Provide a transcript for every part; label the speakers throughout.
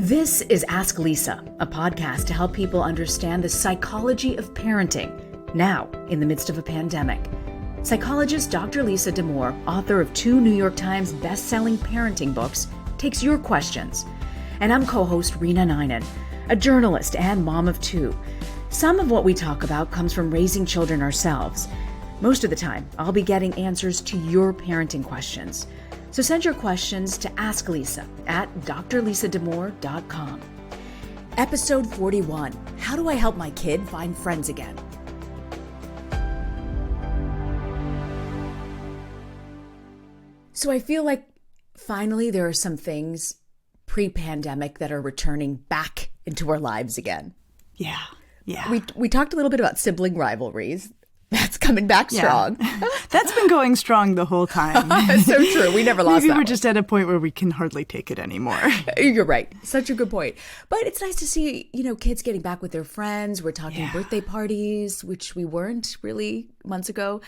Speaker 1: This is Ask Lisa, a podcast to help people understand the psychology of parenting, now in the midst of a pandemic. Psychologist Dr. Lisa Damour, author of 2 New York Times best-selling parenting books, takes your questions. And I'm co-host Rena Ninan, a journalist and mom of 2. Some of what we talk about comes from raising children ourselves. Most of the time, I'll be getting answers to your parenting questions. So send your questions to Ask Lisa at drlisadamour.com. Episode 41, How do I help my kid find friends again? So I feel like finally there are some things pre-pandemic that are returning back into our lives again.
Speaker 2: Yeah.
Speaker 1: We talked a little bit about sibling rivalries. That's coming back strong.
Speaker 2: Yeah. That's been going strong the whole time.
Speaker 1: So true. We never lost
Speaker 2: Maybe
Speaker 1: that
Speaker 2: we're
Speaker 1: one.
Speaker 2: just at a point where we can hardly take it anymore.
Speaker 1: You're right. Such a good point. But it's nice to see, kids getting back with their friends. We're talking birthday parties, which we weren't really months ago.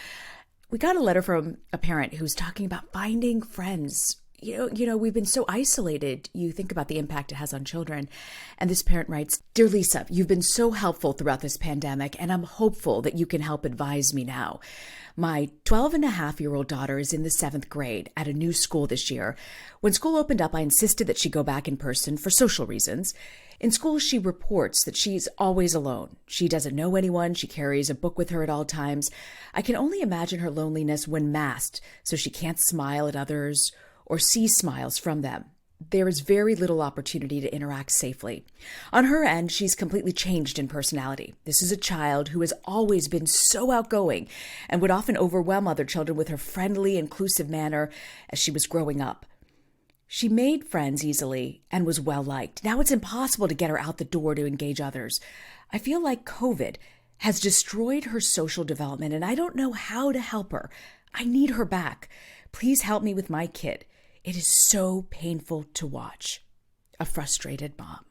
Speaker 1: We got a letter from a parent who's talking about finding friends. We've been so isolated. You think about the impact it has on children. And this parent writes, Dear Lisa, you've been so helpful throughout this pandemic, and I'm hopeful that you can help advise me now. My 12-and-a-half-year-old daughter is in the 7th grade at a new school this year. When school opened up, I insisted that she go back in person for social reasons. In school, she reports that she's always alone. She doesn't know anyone. She carries a book with her at all times. I can only imagine her loneliness when masked, so she can't smile at others or see smiles from them. There is very little opportunity to interact safely. On her end, she's completely changed in personality. This is a child who has always been so outgoing and would often overwhelm other children with her friendly, inclusive manner as she was growing up. She made friends easily and was well-liked. Now it's impossible to get her out the door to engage others. I feel like COVID has destroyed her social development, and I don't know how to help her. I need her back. Please help me with my kid. It is so painful to watch. A frustrated mom.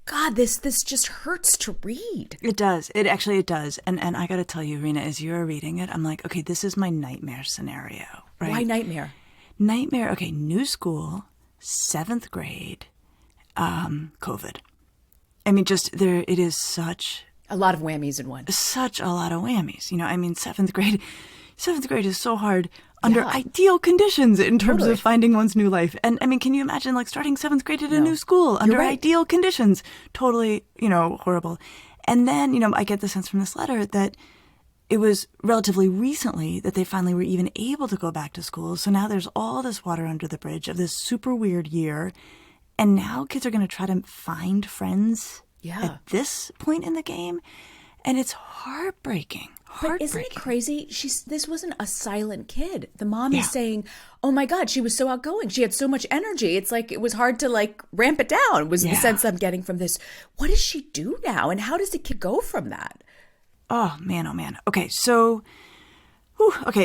Speaker 1: God, this just hurts to read.
Speaker 2: It does. It does. And I got to tell you, Rena, as you're reading it, I'm like, okay, this is my nightmare scenario, right?
Speaker 1: Why nightmare?
Speaker 2: Nightmare. Okay, new school, 7th grade, COVID. I mean, it is such
Speaker 1: a lot of whammies in one.
Speaker 2: Such a lot of whammies. 7th grade is so hard under ideal conditions in terms of finding one's new life. And I mean, can you imagine starting 7th grade at a new school under ideal conditions? Totally, horrible. And then, I get the sense from this letter that it was relatively recently that they finally were even able to go back to school. So now there's all this water under the bridge of this super weird year. And now kids are going to try to find friends at this point in the game. And it's heartbreaking.
Speaker 1: But isn't it crazy? This wasn't a silent kid. The mom is saying, oh my God, she was so outgoing. She had so much energy. It's like it was hard to ramp it down was the sense I'm getting from this. What does she do now? And how does the kid go from that?
Speaker 2: Oh, man. Okay, so,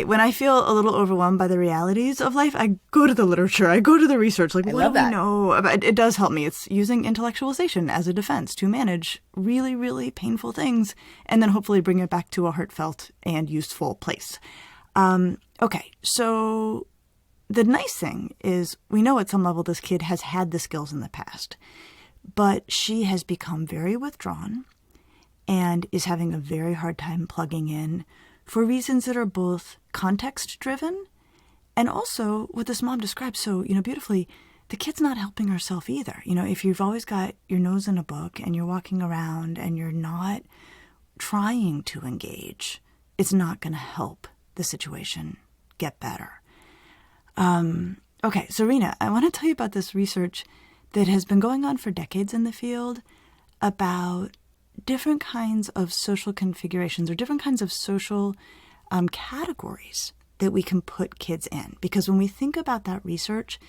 Speaker 2: when I feel a little overwhelmed by the realities of life, I go to the literature. I go to the research. What do we know? It does help me. It's using intellectualization as a defense to manage really, really painful things and then hopefully bring it back to a heartfelt and useful place. Okay, so the nice thing is we know at some level this kid has had the skills in the past, but she has become very withdrawn and is having a very hard time plugging in for reasons that are both context-driven and also what this mom describes so, beautifully, the kid's not helping herself either. If you've always got your nose in a book and you're walking around and you're not trying to engage, it's not going to help the situation get better. Okay, so Rena, I want to tell you about this research that has been going on for decades in the field about different kinds of social configurations or different kinds of social categories that we can put kids in. Because when we think about that research,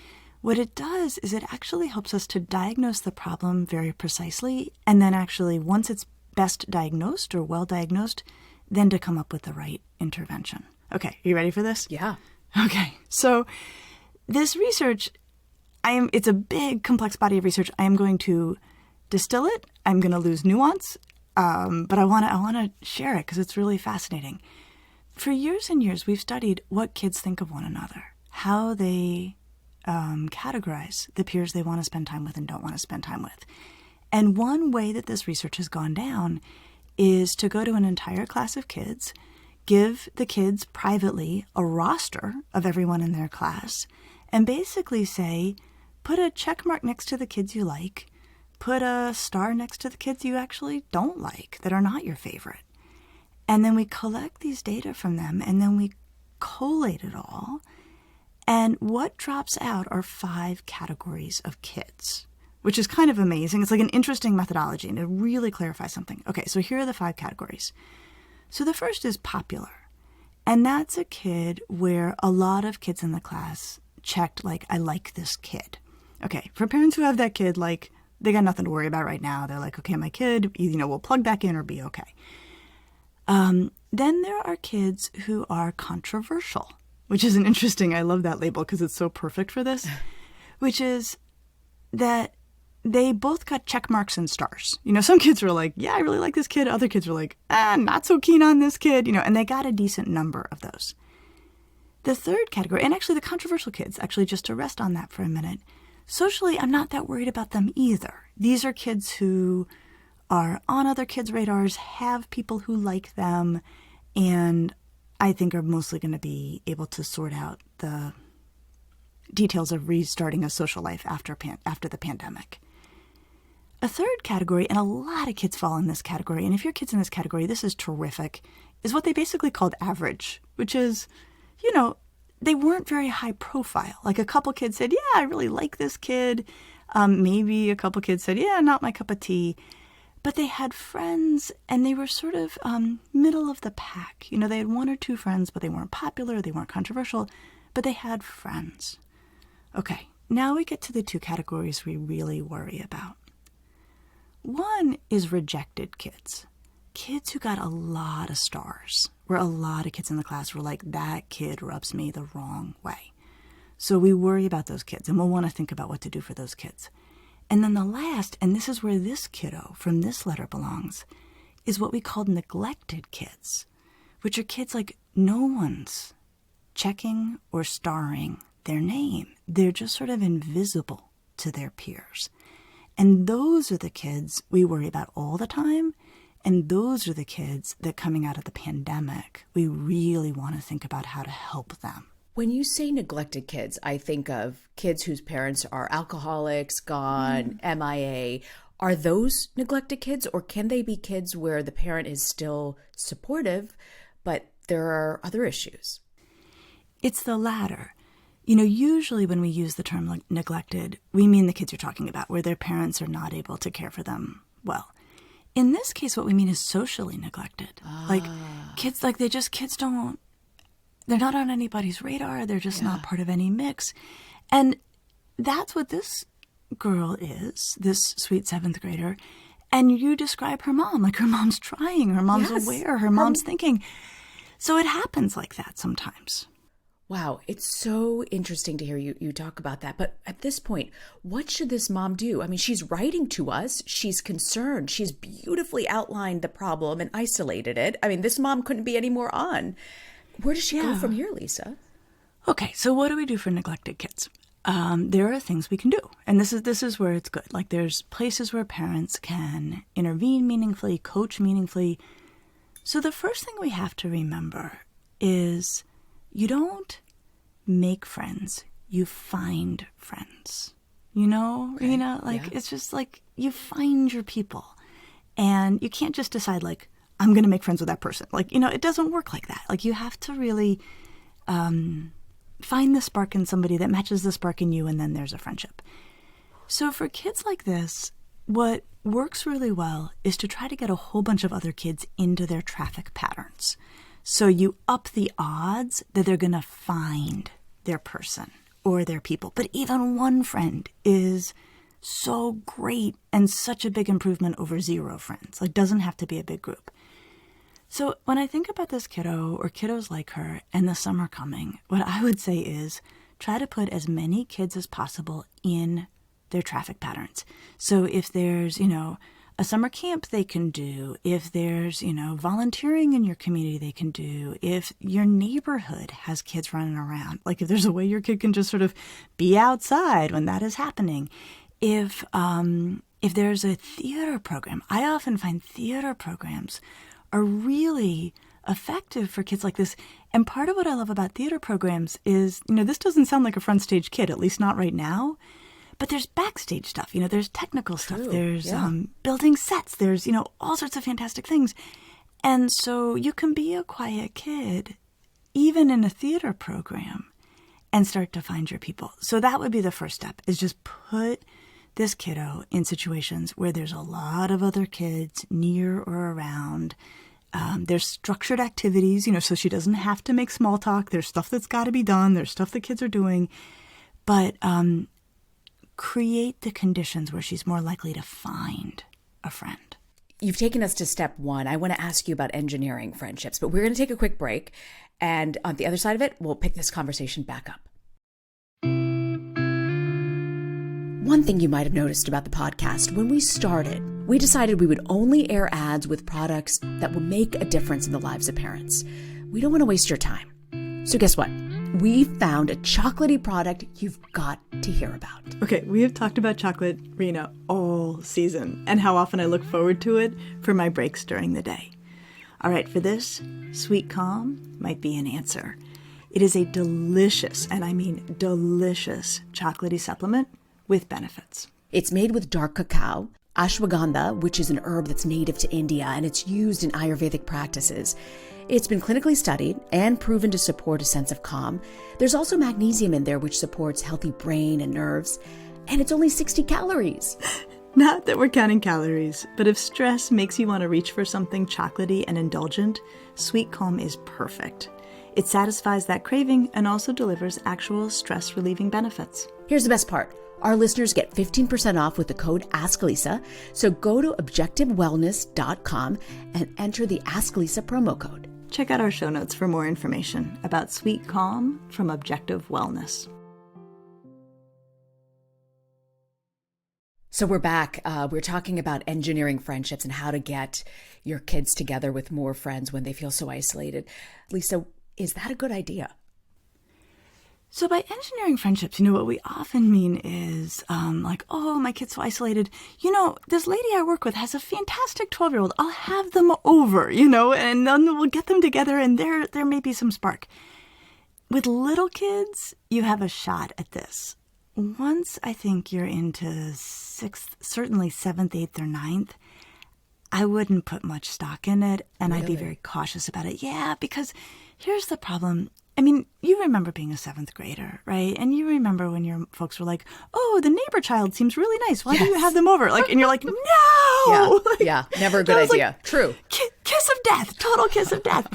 Speaker 2: what it does is it actually helps us to diagnose the problem very precisely. And then actually, once it's best diagnosed or well diagnosed, then to come up with the right intervention. Okay, are you ready for this?
Speaker 1: Yeah.
Speaker 2: Okay, so this research, it's a big, complex body of research. I am going to distill it. I'm going to lose nuance, but I want to share it because it's really fascinating. For years and years, we've studied what kids think of one another, how they categorize the peers they want to spend time with and don't want to spend time with. And one way that this research has gone down is to go to an entire class of kids, give the kids privately a roster of everyone in their class, and basically say, put a check mark next to the kids you like, put a star next to the kids you actually don't like, that are not your favorite. And then we collect these data from them, and then we collate it all. And what drops out are 5 categories of kids, which is kind of amazing. It's like an interesting methodology, and it really clarifies something. Okay, so here are the 5 categories. So the first is popular. And that's a kid where a lot of kids in the class checked, like, I like this kid. Okay, for parents who have that kid, like, they got nothing to worry about right now. They're like, okay, my kid, we'll plug back in or be okay. Then there are kids who are controversial, which is I love that label because it's so perfect for this, which is that they both got check marks and stars. Some kids were like, yeah, I really like this kid. Other kids were like, not so keen on this kid, and they got a decent number of those. The third category, and actually the controversial kids, actually just to rest on that for a minute, socially, I'm not that worried about them either. These are kids who are on other kids' radars, have people who like them, and I think are mostly going to be able to sort out the details of restarting a social life after the pandemic. A third category, and a lot of kids fall in this category, and if your kid's in this category, this is terrific, is what they basically called average, which is, they weren't very high profile. Like a couple kids said, yeah, I really like this kid. Maybe a couple kids said, yeah, not my cup of tea. But they had friends, and they were sort of middle of the pack. They had 1 or 2 friends, but they weren't popular, they weren't controversial, but they had friends. Okay, now we get to the 2 categories we really worry about. One is rejected kids. Kids who got a lot of stars, where a lot of kids in the class were like, that kid rubs me the wrong way. So we worry about those kids, and we'll want to think about what to do for those kids. And then the last, and this is where this kiddo from this letter belongs, is what we call neglected kids, which are kids like no one's checking or starring their name. They're just sort of invisible to their peers. And those are the kids we worry about all the time. And those are the kids that coming out of the pandemic, we really want to think about how to help them.
Speaker 1: When you say neglected kids, I think of kids whose parents are alcoholics, gone, MIA. Are those neglected kids, or can they be kids where the parent is still supportive, but there are other issues?
Speaker 2: It's the latter. Usually when we use the term neglected, we mean the kids you're talking about, where their parents are not able to care for them well. In this case, what we mean is socially neglected. Like kids, they're not on anybody's radar. They're just not part of any mix. And that's what this girl is, this sweet 7th grader. And you describe her mom, like her mom's trying, her mom's aware, her mom's thinking. So it happens like that sometimes.
Speaker 1: Wow, it's so interesting to hear you talk about that. But at this point, what should this mom do? I mean, she's writing to us. She's concerned. She's beautifully outlined the problem and isolated it. I mean, this mom couldn't be any more on. Where does she go from here, Lisa?
Speaker 2: Okay, so what do we do for neglected kids? There are things we can do. And this is where it's good. Like there's places where parents can intervene meaningfully, coach meaningfully. So the first thing we have to remember is you don't make friends, you find friends. It's just like you find your people. And you can't just decide like, I'm going to make friends with that person. It doesn't work like that. Like you have to really find the spark in somebody that matches the spark in you, and then there's a friendship. So for kids like this, what works really well is to try to get a whole bunch of other kids into their traffic patterns. So you up the odds that they're going to find their person or their people. But even one friend is so great and such a big improvement over 0 friends. Like doesn't have to be a big group. So when I think about this kiddo or kiddos like her and the summer coming, what I would say is try to put as many kids as possible in their traffic patterns. So if there's, a summer camp they can do, if there's, volunteering in your community they can do, if your neighborhood has kids running around, like if there's a way your kid can just sort of be outside when that is happening. If there's a theater program, I often find theater programs are really effective for kids like this. And part of what I love about theater programs is, this doesn't sound like a front stage kid, at least not right now. But there's backstage stuff, there's technical stuff, there's building sets, there's, all sorts of fantastic things. And so you can be a quiet kid, even in a theater program, and start to find your people. So that would be the first step, is just put this kiddo in situations where there's a lot of other kids near or around. There's structured activities, so she doesn't have to make small talk. There's stuff that's got to be done. There's stuff that kids are doing. But create the conditions where she's more likely to find a friend.
Speaker 1: You've taken us to step one. I want to ask you about engineering friendships, but we're going to take a quick break. And on the other side of it, we'll pick this conversation back up. One thing you might have noticed about the podcast, when we started, we decided we would only air ads with products that will make a difference in the lives of parents. We don't want to waste your time. So guess what? We found a chocolatey product you've got to hear about.
Speaker 2: Okay, we have talked about chocolate, Rena, all season, and how often I look forward to it for my breaks during the day. All right, for this, Sweet Calm might be an answer. It is a delicious, and I mean delicious, chocolatey supplement with benefits.
Speaker 1: It's made with dark cacao, ashwagandha, which is an herb that's native to India, and it's used in Ayurvedic practices. It's been clinically studied and proven to support a sense of calm. There's also magnesium in there, which supports healthy brain and nerves. And it's only 60 calories.
Speaker 2: Not that we're counting calories, but if stress makes you want to reach for something chocolatey and indulgent, Sweet Calm is perfect. It satisfies that craving and also delivers actual stress-relieving benefits.
Speaker 1: Here's the best part. Our listeners get 15% off with the code AskLisa. So go to objectivewellness.com and enter the AskLisa promo code.
Speaker 2: Check out our show notes for more information about Sweet Calm from Objective Wellness.
Speaker 1: So we're back. We're talking about engineering friendships and how to get your kids together with more friends when they feel so isolated. Lisa, is that a good idea?
Speaker 2: So by engineering friendships, what we often mean is oh, my kid's so isolated. This lady I work with has a fantastic 12-year-old. I'll have them over, and then we'll get them together and there may be some spark. With little kids, you have a shot at this. Once I think you're into 6th, certainly 7th, 8th, or 9th, I wouldn't put much stock in it, and Really? I'd be very cautious about it. Yeah, because here's the problem. I mean, you remember being a 7th grader, right? And you remember when your folks were like, oh, the neighbor child seems really nice. Why don't you have them over? And you're like, no!
Speaker 1: Yeah, never a good idea. True.
Speaker 2: Kiss of death, total kiss of death.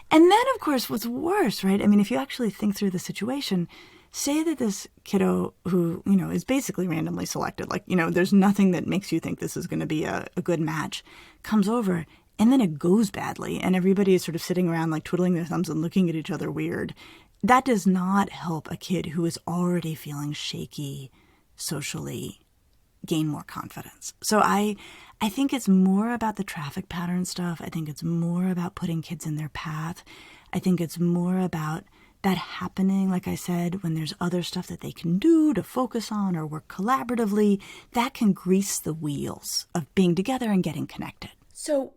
Speaker 2: And then, of course, what's worse, right? I mean, if you actually think through the situation, say that this kiddo who, is basically randomly selected, there's nothing that makes you think this is going to be a good match, comes over, and then it goes badly, and everybody is sort of sitting around twiddling their thumbs and looking at each other weird. That does not help a kid who is already feeling shaky socially gain more confidence. So I think it's more about the traffic pattern stuff. I think it's more about putting kids in their path. I think it's more about that happening, like I said, when there's other stuff that they can do to focus on or work collaboratively, that can grease the wheels of being together and getting connected.
Speaker 1: So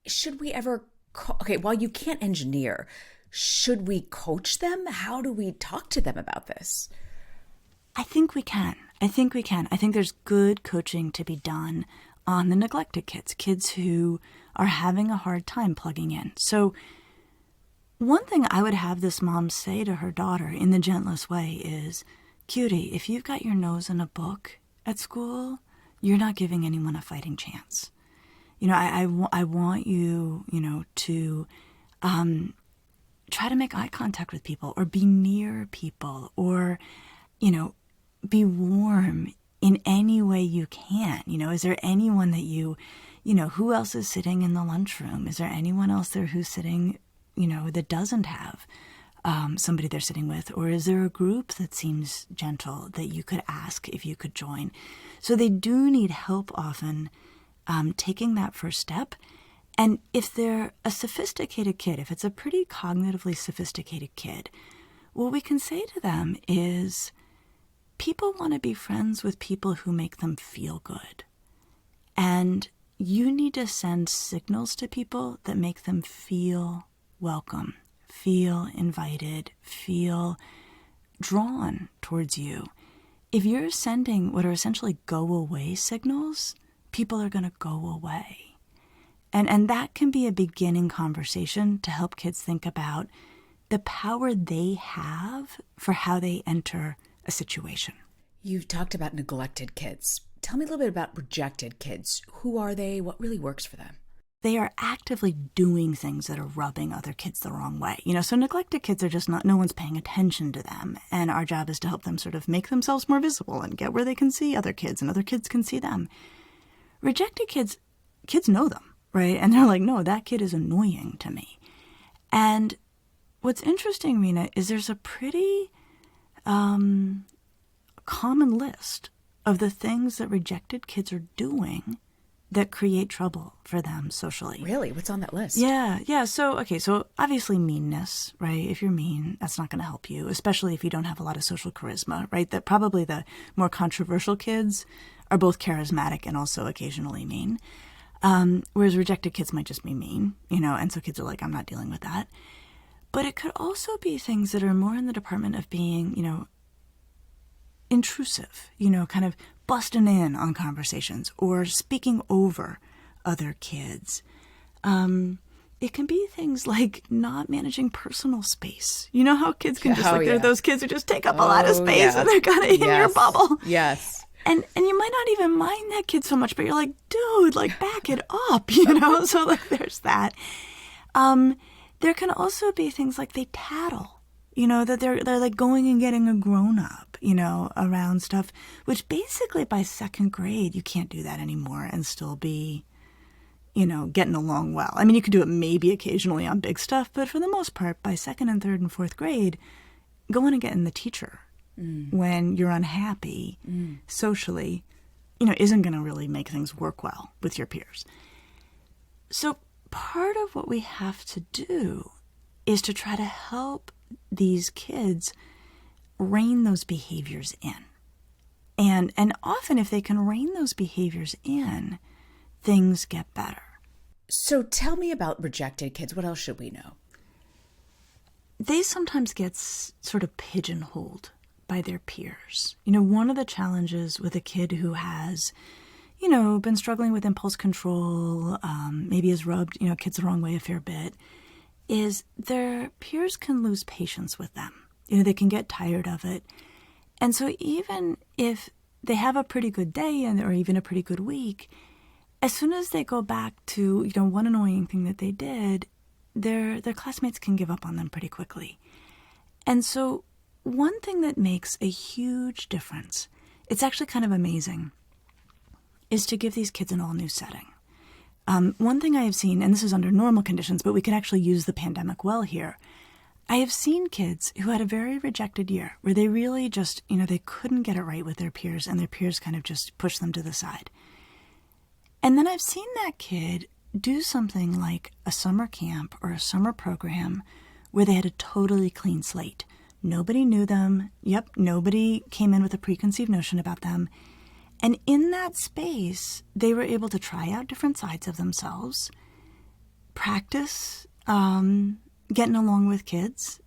Speaker 1: should we ever, while you can't engineer, should we coach them? How do we talk to them about this?
Speaker 2: I think we can. I think there's good coaching to be done on the neglected kids who are having a hard time plugging in. So one thing I would have this mom say to her daughter in the gentlest way is, cutie, if you've got your nose in a book at school, you're not giving anyone a fighting chance. I want you, to try to make eye contact with people or be near people or, be warm in any way you can. Is there anyone that who else is sitting in the lunchroom? Is there anyone else there who's sitting, that doesn't have somebody they're sitting with? Or is there a group that seems gentle that you could ask if you could join? So they do need help often taking that first step. And if they're a sophisticated kid, if it's a pretty cognitively sophisticated kid, what we can say to them is people want to be friends with people who make them feel good. And you need to send signals to people that make them feel welcome, feel invited, feel drawn towards you. If you're sending what are essentially go away signals, people are going to go away. And that can be a beginning conversation to help kids think about the power they have for how they enter a situation.
Speaker 1: You've talked about neglected kids. Tell me a little bit about rejected kids. Who are they? What really works for them?
Speaker 2: They are actively doing things that are rubbing other kids the wrong way. So neglected kids are just no one's paying attention to them. And our job is to help them sort of make themselves more visible and get where they can see other kids and other kids can see them. Rejected kids know them, right? And they're like, no, that kid is annoying to me. And what's interesting, Rena, is there's a pretty common list of the things that rejected kids are doing that create trouble for them socially.
Speaker 1: Really? What's on that list?
Speaker 2: Yeah. So obviously meanness, right? If you're mean, that's not going to help you, especially if you don't have a lot of social charisma, right? That probably the more controversial kids are both charismatic and also occasionally mean. Whereas rejected kids might just be mean, and so kids are like, I'm not dealing with that. But it could also be things that are more in the department of being, intrusive, kind of busting in on conversations or speaking over other kids. It can be things like not managing personal space. You know how kids can they're those kids who just take up a lot of space and they're kind of in your bubble.
Speaker 1: Yes.
Speaker 2: And you might not even mind that kid so much, but you're like, dude, back it up, So there's that. There can also be things like they tattle, that they're like going and getting a grown up, around stuff, which basically by second grade, you can't do that anymore and still be, getting along well. I mean, you could do it maybe occasionally on big stuff, but for the most part, by second and third and fourth grade, going and getting the teacher when you're unhappy socially, isn't going to really make things work well with your peers. So part of what we have to do is to try to help these kids rein those behaviors in. And often if they can rein those behaviors in, things get better.
Speaker 1: So tell me about rejected kids. What else should we know?
Speaker 2: They sometimes get sort of pigeonholed by their peers. One of the challenges with a kid who has, been struggling with impulse control, maybe has rubbed, kids the wrong way a fair bit, is their peers can lose patience with them. They can get tired of it. And so even if they have a pretty good day or even a pretty good week, as soon as they go back to, one annoying thing that they did, their classmates can give up on them pretty quickly. And so one thing that makes a huge difference, it's actually kind of amazing, is to give these kids an all-new setting. One thing I have seen, and this is under normal conditions, but we can actually use the pandemic well here, I have seen kids who had a very rejected year where they really just, they couldn't get it right with their peers and their peers kind of just pushed them to the side. And then I've seen that kid do something like a summer camp or a summer program where they had a totally clean slate. Nobody knew them. Yep, nobody came in with a preconceived notion about them. And in that space, they were able to try out different sides of themselves, practice getting along with kids,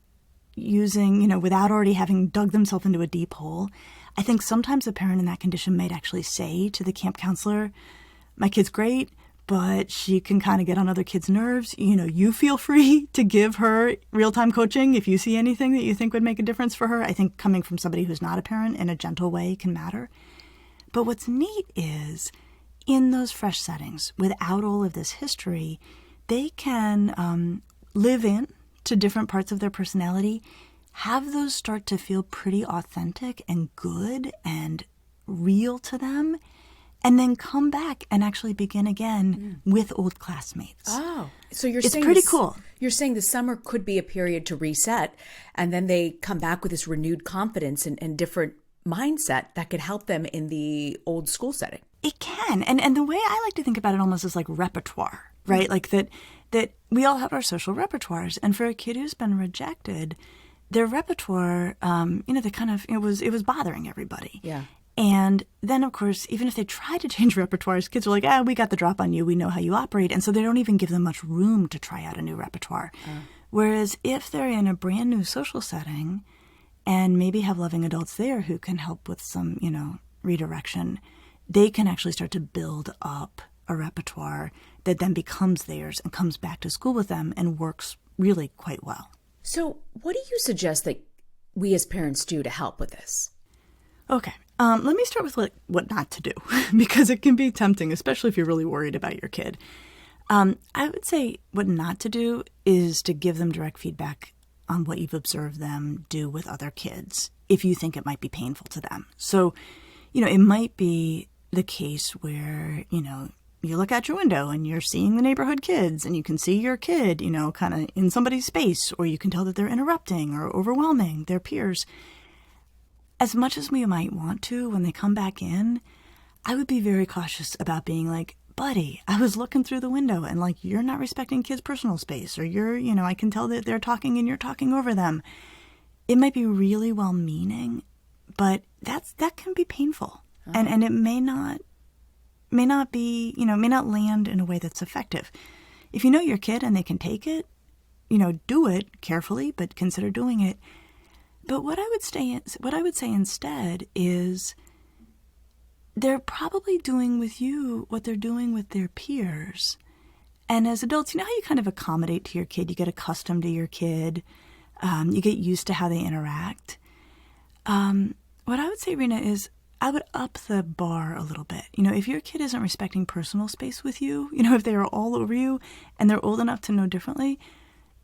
Speaker 2: using, without already having dug themselves into a deep hole. I think sometimes a parent in that condition might actually say to the camp counselor, my kid's great, but she can kind of get on other kids' nerves. You feel free to give her real-time coaching if you see anything that you think would make a difference for her. I think coming from somebody who's not a parent in a gentle way can matter. But what's neat is in those fresh settings, without all of this history, they can live in to different parts of their personality, have those start to feel pretty authentic and good and real to them, and then come back and actually begin again with old classmates.
Speaker 1: Oh, so you're
Speaker 2: it's
Speaker 1: saying
Speaker 2: pretty cool.
Speaker 1: You're saying the summer could be a period to reset, and then they come back with this renewed confidence and different mindset that could help them in the old school setting.
Speaker 2: It can. And the way I like to think about it almost is like repertoire, right? Like that we all have our social repertoires. And for a kid who's been rejected, their repertoire, they kind of, it was bothering everybody.
Speaker 1: Yeah.
Speaker 2: And then, of course, even if they try to change repertoires, kids are like, we got the drop on you. We know how you operate. And so they don't even give them much room to try out a new repertoire. Whereas if they're in a brand new social setting and maybe have loving adults there who can help with some, redirection, they can actually start to build up a repertoire that then becomes theirs and comes back to school with them and works really quite well.
Speaker 1: So what do you suggest that we as parents do to help with this?
Speaker 2: Okay. Let me start with what not to do, because it can be tempting, especially if you're really worried about your kid. I would say what not to do is to give them direct feedback on what you've observed them do with other kids if you think it might be painful to them. So, it might be the case where, you look out your window and you're seeing the neighborhood kids and you can see your kid, kind of in somebody's space, or you can tell that they're interrupting or overwhelming their peers. As much as we might want to, when they come back in, I would be very cautious about being like, buddy, I was looking through the window and you're not respecting kids' personal space, or I can tell that they're talking and you're talking over them. It might be really well-meaning, but that can be painful. And it may not be, may not land in a way that's effective. If you know your kid and they can take it, do it carefully, but consider doing it. But what I would say instead is they're probably doing with you what they're doing with their peers. And as adults, how you kind of accommodate to your kid, you get accustomed to your kid, you get used to how they interact. What I would say, Rena, is I would up the bar a little bit. If your kid isn't respecting personal space with you, if they are all over you and they're old enough to know differently,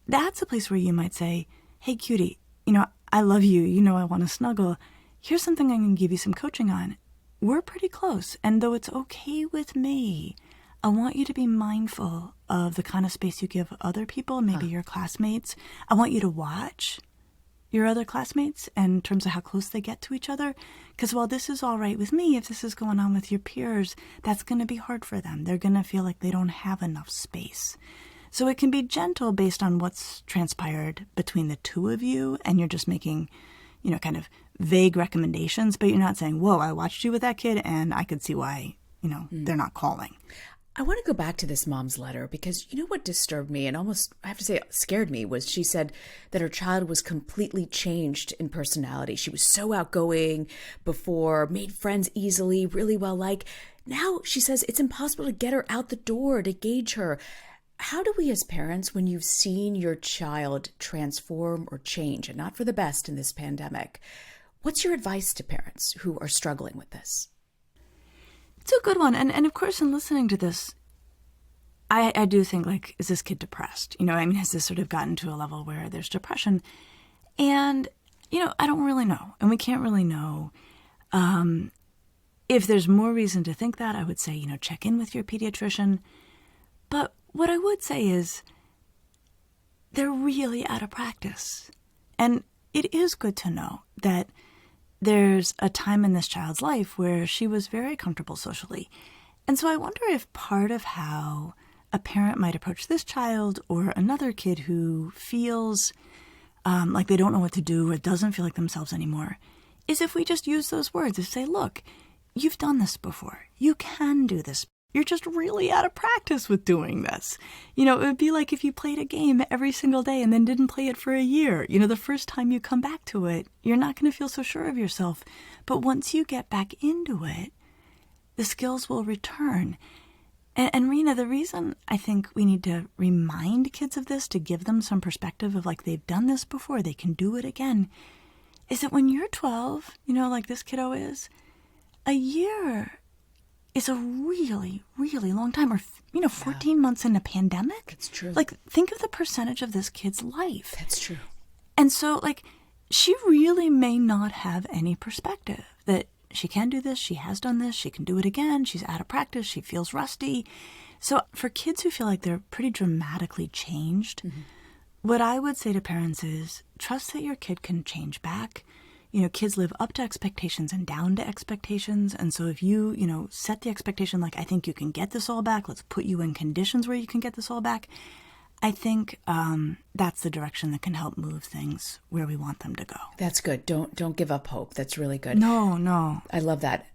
Speaker 2: that's a place where you might say, hey, cutie, I love you. I want to snuggle. Here's something I can give you some coaching on. We're pretty close. And though it's okay with me, I want you to be mindful of the kind of space you give other people, maybe your classmates. I want you to watch your other classmates in terms of how close they get to each other. Because while this is all right with me, if this is going on with your peers, that's going to be hard for them. They're going to feel like they don't have enough space. So it can be gentle based on what's transpired between the two of you, and you're just making, kind of vague recommendations, but you're not saying, whoa, I watched you with that kid and I could see why, they're not calling.
Speaker 1: I want to go back to this mom's letter because what disturbed me and almost, I have to say, scared me was she said that her child was completely changed in personality. She was so outgoing before, made friends easily, really well-liked. Now she says it's impossible to get her out the door, to gauge her. How do we as parents, when you've seen your child transform or change, and not for the best in this pandemic, what's your advice to parents who are struggling with this?
Speaker 2: It's a good one. And of course, in listening to this, I do think, is this kid depressed? Has this sort of gotten to a level where there's depression? And, I don't really know. And we can't really know. If there's more reason to think that, I would say, check in with your pediatrician. But what I would say is they're really out of practice. And it is good to know that there's a time in this child's life where she was very comfortable socially. And so I wonder if part of how a parent might approach this child or another kid who feels like they don't know what to do or doesn't feel like themselves anymore is if we just use those words and say, look, you've done this before. You can do this. You're just really out of practice with doing this. It would be like if you played a game every single day and then didn't play it for a year. The first time you come back to it, you're not going to feel so sure of yourself. But once you get back into it, the skills will return. And Rena, the reason I think we need to remind kids of this, to give them some perspective of they've done this before, they can do it again, is that when you're 12, like this kiddo is, a year is a really, really long time. Or, 14 months in a pandemic.
Speaker 1: It's true.
Speaker 2: Think of the percentage of this kid's life.
Speaker 1: That's true.
Speaker 2: And so, she really may not have any perspective that she can do this, she has done this, she can do it again, she's out of practice, she feels rusty. So for kids who feel like they're pretty dramatically changed, what I would say to parents is trust that your kid can change back. kids live up to expectations and down to expectations. And so if you, set the expectation like, I think you can get this all back, let's put you in conditions where you can get this all back, I think that's the direction that can help move things where we want them to go.
Speaker 1: That's good. Don't give up hope. That's really good.
Speaker 2: No.
Speaker 1: I love that.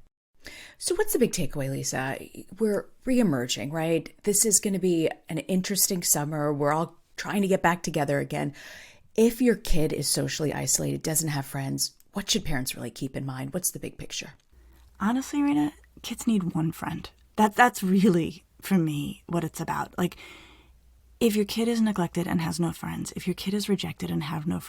Speaker 1: So what's the big takeaway, Lisa? We're reemerging, right? This is going to be an interesting summer. We're all trying to get back together again. If your kid is socially isolated, doesn't have friends, what should parents really keep in mind? What's the big picture?
Speaker 2: Honestly, Rena, kids need one friend. That's really, for me, what it's about. Like, if your kid is neglected and has no friends, if your kid is rejected and has no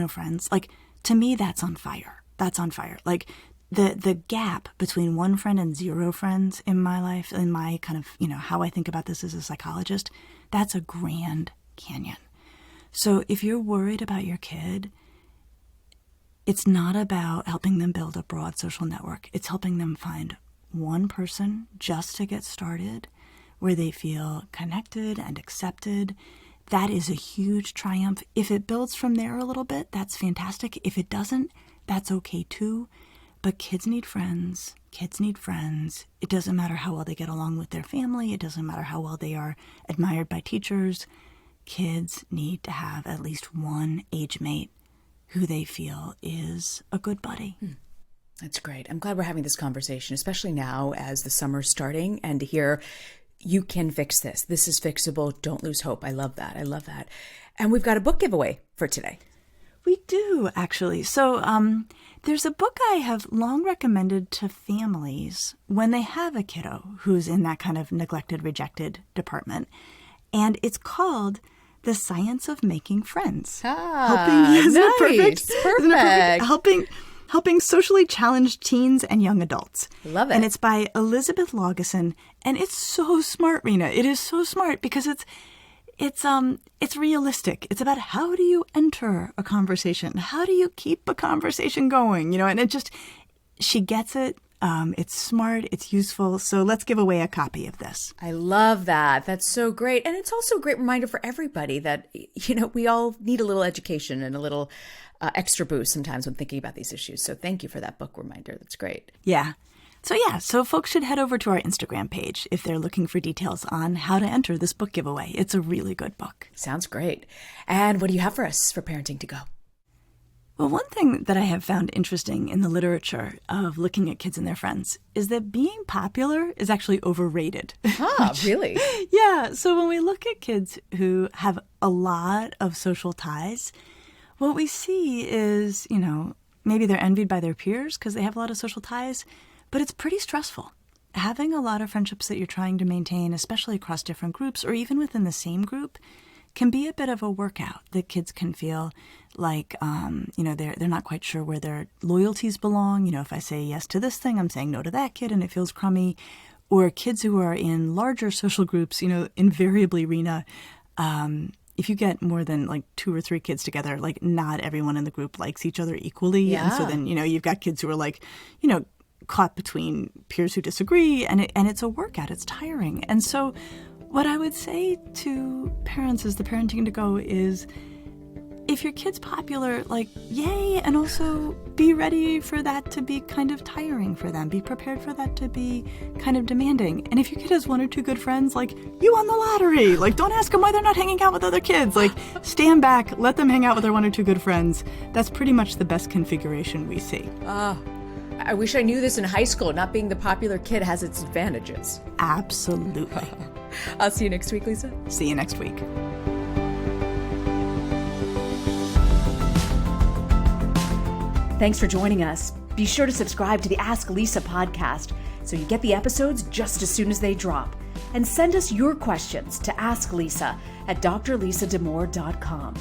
Speaker 2: friends, like, to me, that's on fire. That's on fire. Like, the gap between one friend and zero friends in my life, in my kind of, how I think about this as a psychologist, that's a Grand Canyon. So if you're worried about your kid, it's not about helping them build a broad social network. It's helping them find one person just to get started where they feel connected and accepted. That is a huge triumph. If it builds from there a little bit, that's fantastic. If it doesn't, that's okay too. But kids need friends. Kids need friends. It doesn't matter how well they get along with their family. It doesn't matter how well they are admired by teachers. Kids need to have at least one age mate who they feel is a good buddy.
Speaker 1: That's great. I'm glad we're having this conversation, especially now as the summer's starting, and to hear you can fix this. This is fixable. Don't lose hope. I love that. I love that. And we've got a book giveaway for today.
Speaker 2: We do, actually. So there's a book I have long recommended to families when they have a kiddo who's in that kind of neglected, rejected department. And it's called The Science of Making Friends.
Speaker 1: Isn't it perfect?
Speaker 2: Perfect. Helping socially challenged teens and young adults.
Speaker 1: Love it.
Speaker 2: And it's by Elizabeth Laugeson. And it's so smart, Rena. It is so smart because it's realistic. It's about how do you enter a conversation? How do you keep a conversation going? And she gets it. It's smart. It's useful. So let's give away a copy of this.
Speaker 1: I love that. That's so great. And it's also a great reminder for everybody that, we all need a little education and a little extra boost sometimes when thinking about these issues. So thank you for that book reminder. That's great.
Speaker 2: Yeah. So folks should head over to our Instagram page if they're looking for details on how to enter this book giveaway. It's a really good book.
Speaker 1: Sounds great. And what do you have for us for Parenting to Go?
Speaker 2: Well, one thing that I have found interesting in the literature of looking at kids and their friends is that being popular is actually overrated.
Speaker 1: Really?
Speaker 2: Yeah. So when we look at kids who have a lot of social ties, what we see is, maybe they're envied by their peers because they have a lot of social ties, but it's pretty stressful. Having a lot of friendships that you're trying to maintain, especially across different groups or even within the same group, can be a bit of a workout. The kids can feel like, they're not quite sure where their loyalties belong. If I say yes to this thing, I'm saying no to that kid, and it feels crummy. Or kids who are in larger social groups, invariably, Rena, if you get more than like 2 or 3 kids together, like not everyone in the group likes each other equally.
Speaker 1: Yeah.
Speaker 2: And so then, you've got kids who are like, caught between peers who disagree, and it's a workout. It's tiring. And so what I would say to parents as the Parenting to Go is, if your kid's popular, like, yay, and also be ready for that to be kind of tiring for them. Be prepared for that to be kind of demanding. And if your kid has 1 or 2 good friends, like, you won the lottery. Like, don't ask them why they're not hanging out with other kids. Like, stand back, let them hang out with their 1 or 2 good friends. That's pretty much the best configuration we see.
Speaker 1: I wish I knew this in high school. Not being the popular kid has its advantages.
Speaker 2: Absolutely.
Speaker 1: I'll see you next week, Lisa.
Speaker 2: See you next week.
Speaker 1: Thanks for joining us. Be sure to subscribe to the Ask Lisa podcast so you get the episodes just as soon as they drop. And send us your questions to asklisa@drlisademore.com.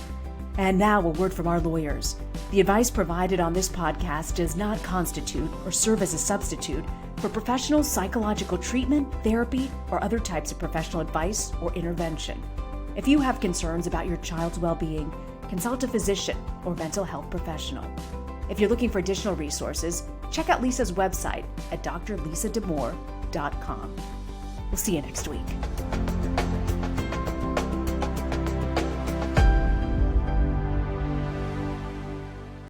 Speaker 1: And now a word from our lawyers. The advice provided on this podcast does not constitute or serve as a substitute for professional psychological treatment, therapy, or other types of professional advice or intervention. If you have concerns about your child's well-being, consult a physician or mental health professional. If you're looking for additional resources, check out Lisa's website at drlisademore.com. We'll see you next week.